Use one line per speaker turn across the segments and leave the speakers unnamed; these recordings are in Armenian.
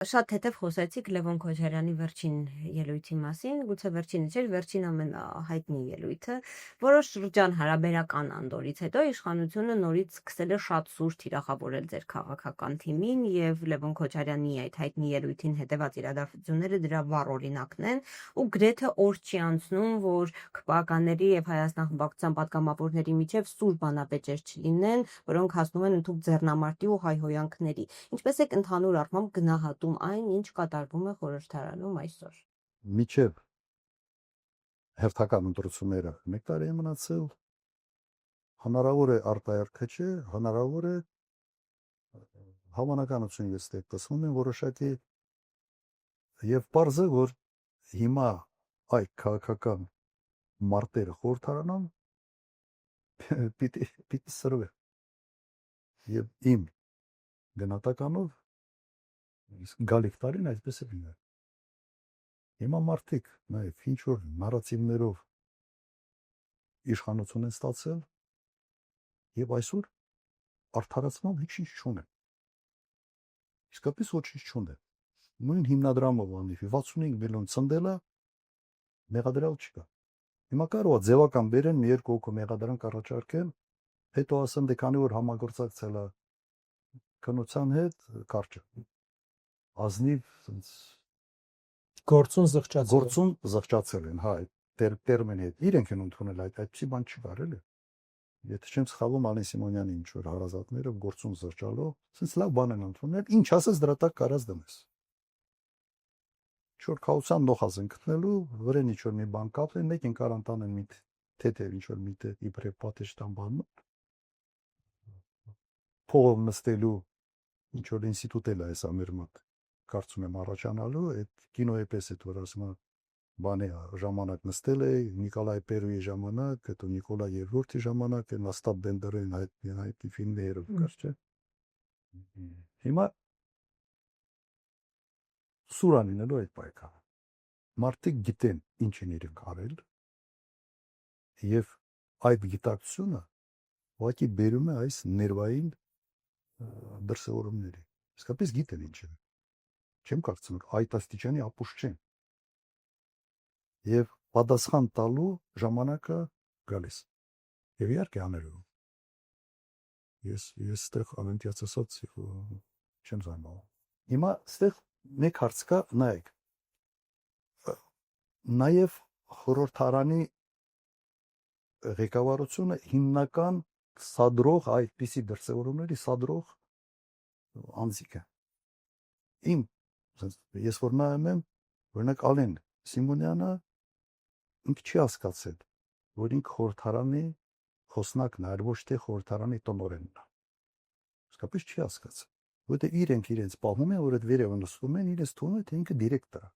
Շատ թեթև խոսեցիք Լևոն Քոչարյանի վերջին ելույթի մասին, գուցե վերջինը չէր, վերջին ամենահայտնի ելույթը, որոշ շրջան հարաբերական անդորից հետո իշխանությունը նորից սկսել է շատ սուր թիրախավորել ձեր քաղաքական թիմին եւ Լևոն Քոչարյանի այդ հայտնի ելույթին հետեւած իրադարձությունները դրա վառ օրինակն են ու գրեթե օր չի անցնում, որ ԿՊԱ-կանների եւ Հայաստան խմբակցության պատգամավորների միջև սուր բանավեճեր չլինեն, որոնք հասնում են ընդհանուր ձեռնամարտի ու հայհոյանքների։ Ինչպես եք ընդհանուր առմամբ գնահատում այն, ինչ կատարվում է խորհրդարանում այսօր։
Միջև հերթական ընտրությունները 1 տարի է մնացել, հնարավոր է արտահերքը չէ, հնարավոր է հավանականություն ես տեսնում եմ որոշակի եւ պարզ է, որ հիմա այդ քաղաքական մարտերը խորհրդարանում պիտի սրվի եւ իմ գնահատականով գալիք տարին այսպես է լինել։ Հիմա մարդիկ նաեւ ինչ որ նարատիվներով իշխանություն են ստացել եւ այսօր արդարացման ոչինչ չունեն։ Իսկապես ոչինչ չունեն։ Նույն հիմնադրամով անի 65 միլիոն ցնդելա մեղադրյալ չկա։ Հիմա կարող է ձևական բերեն մի երկու հոգու մեղադրանք առաջարկեն, հետո ասեն դե քանի որ համագործակցել է քնության հետ կարճը։ Ազնիվ
Գործուն
զղջացել են, հա, տերմինը իրենք են ընդունել այդպիսի բան չկար էլի։ Եթե չեմ սխալվում Ալեն Սիմոնյանի ինչ որ հարազատները գործուն զղջալով, ասես լավ բան են ընդունել, ինչ ասես դրա տակ կարած դնես։ Ինչ որ քաոսան նոխազ են գտնելու, վրան ինչ որ մի բան կապեն, մեկին կարան տանեն մի թեթև ինչ որ մի իբրև պատեշտան բան։ Փողով նստելու ինչ որ ինստիտուտ էլ է այս ամեր մոտ կարծում եմ առաջանալու, այդ կինոյի պես է որ ասում է բանի ժամանակ նստել է Նիկոլայ Պերուի ժամանակ, հետո Նիկոլայ Երրորդի ժամանակ, այն Աստապ Բենդերին այդ ֆիլմերը կար, չէ։ Հիմա սուրանինելու այդ պայքարը։ Մարդիկ գիտեն ինչ են իրենք արել եւ այդ գիտակցությունը ուղղակի բերում է այս ներվային դրսևորումների։ Իսկապես գիտեն ինչ են։ Չեմ կարծում այդ աստիճանի ապուշ չեն։ Եվ պատասխան տալու ժամանակը գալիս։ Եվ իհարկե աներու։ Ես այստեղ ավենտիաց ասած չեմ զարմանում։ Հիմա այստեղ մեկ հարց կա, նայեք։ Նաև խորհրդարանի ղեկավարությունը հիմնական սադրող այդպիսի դրսևորումների սադրող անձիկ է։ Ես որ նայում եմ, օրինակ Ալեն Սիմոնյանը ինքը չի հասկացել, որ ինքը խորհրդարանի խոսնակն է, այլ ոչ թե խորհրդարանի տնօրենն է։ Իսկապես չի հասկացել, որովհետև իրենց պահում են, որ այդ վերևը նստում են, իրենց թվում է, թե ինքը դիրեկտոր է։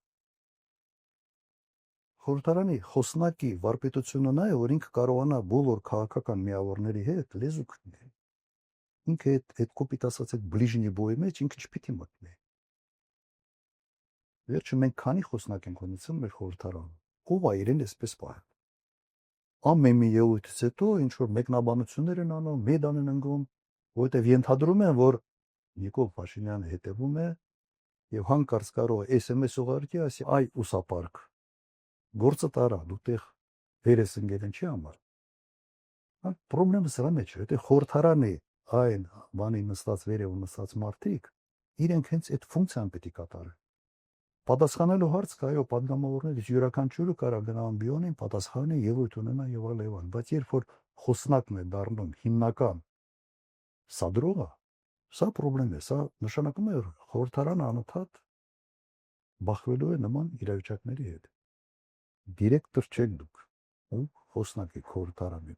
Խորհրդարանի խոսնակի վարպետությունը նա է, որ ինքը կարողանա բոլոր քաղաքական միավորների հետ լեզու գտնել։ Ինքը այդ կոպիտ ասած այդ բլիժնի բոյի մեջ ինքը չպիտի մտնի։ Վերջը մենք քանի խոսնակ ենք ունեցել մեր խորհրդարանում, ով է իրեն այսպես պահել։ Ամեն մի ելույթից հետո ինչ որ մեկնաբանություններ են անում, մեդան են ընկնում, որովհետև ենթադրում են, որ Նիկոլ Փաշինյանը հետևում է եւ հանկարծ կարող է SMS ուղարկի, ասի այ ուսապարկ։ Գործը տարա, դու տեղ վերես ընկել են չի համար։ Պրոբլեմը սրա մեջ է, եթե խորհրդարանի այն բանի նստած վերև նստած մարդիկ իրենք հենց այդ ֆունկցիան պետք է կատարեն։ Պատասխանելու հարց կա, այո, պատգամավորներից յուրաքանչյուրը կարող գնա ամբիոնին, պատասխանի ելույթ ունենա եւ այլն, բայց երբ որ խոսնակն է դառնում հիմնական սադրողը, սա պրոբլեմ է, սա նշանակում է որ խորհրդարանը անընդհատ բախվելու է նման իրավիճակների հետ։ Դիրեկտոր չեք դուք, ու խոսնակ եք խորհրդարանի,